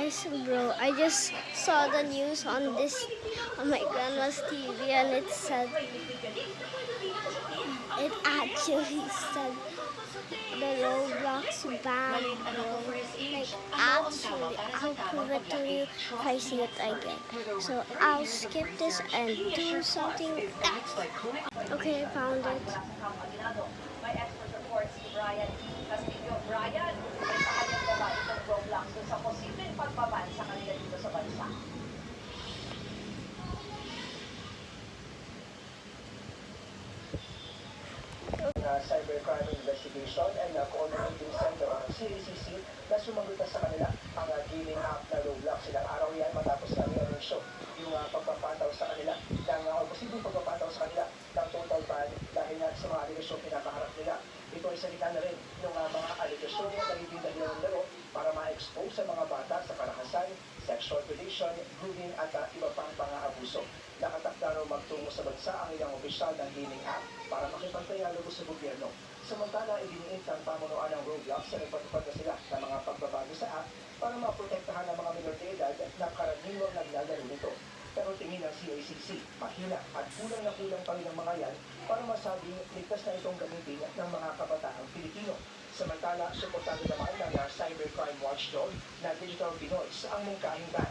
Guys, bro, I just saw the news on my grandma's TV, and it actually said the Roblox ban, bro. Like, actually, I'll prove it to you if I see it again. So I'll skip this and do something else. Okay, I found it. May expert report si Brian Castillo. Brian, may pahayag na ba itong Roblox sa posibleng pagbaban sa kanila dito sa bansa? Cybercrime Investigation and Coordinating Center ng CACC na sumagot na sa kanila ang gaming app na Roblox. Ilang araw yan matapos na i-show yung pagpapataw sa kanila o posibleng pagpapataw sa kanila ng total ban dahil sa mga aligasyon pinakaharap nila. Ito ay salita na rin ng mga aligasyon na hindi ng laro para ma-expose sa mga bata sa karahasan, sexual predation, grooming at iba pang pang-aabuso. Nakatakda raw magtungo sa bansa ang ilang opisyal ng gaming app para makipagdialogo sa gobyerno. Samantala, idiniit ng pamunuan ng Roblox na nagpatupad na sila ng mga pagbabago sa app para maprotektahan ang mga minor de edad na karaniwang naglalaro nito. Pero tingin ng CACC, mahina at kulang na kulang pa rin ang mga yan para masabing ligtas na itong gamitin ng mga kabataang Pilipino. Samantala, suportado naman ng cybercrime watchdog na Digital Pinoy ang mungkahing ban.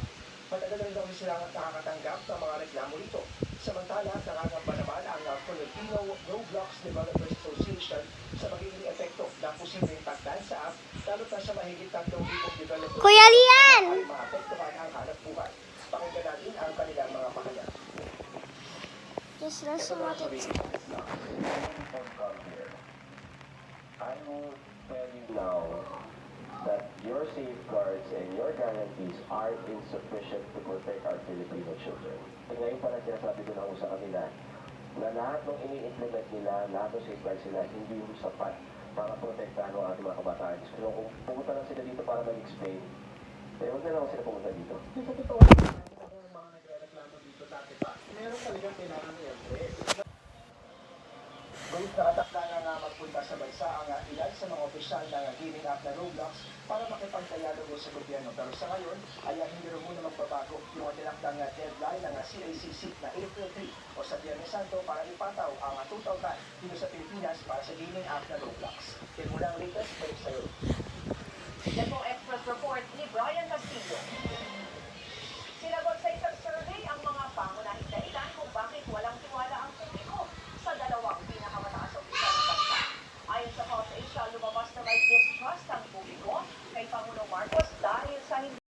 Matagal rin daw silang nakakatanggap ng mga reklamo nito. Samantala, nakangamba naman ang Filipino Roblox Developers Association sa magiging epekto ng posibleng takdan sa app, lalo na sa mahigit 3,000 developers Kuya Lian! ay maapektuhan ang hanap buhay. Pakinggan natin ang kanilang mga pahayag. Just listen what it says. I will tell you now that your safeguards and your guarantees are insufficient to protect our Filipino children. Ngayon pa lang sinasabi ko na sa kanila na lahat ng ini-implement nila, lahat ng safeguards nila, hindi yung sapat para protektahan ang ating mga kabataan. So kung pumunta lang sila dito para mag-explain, huwag na lang sila pumunta dito. Sa totoo, yung mga nagre-reklamo dito dati pa, meron talagang kailangan i-address. Gulit nakatakda na magpunta sa bansa ang ilan sa mga opisyal ng gaming app na Roblox para makipagdialogo sa gobyerno. Pero sa ngayon, ay hindi rin muna magbabago yung tinakdang deadline ng CACC na April 3 o sa Biyernes Santo para ipataw ang total ban dito sa Pilipinas para sa gaming app na Roblox. Yan muna ang latest, balik sa'yo. Yan pong express report ni Brian Castillo.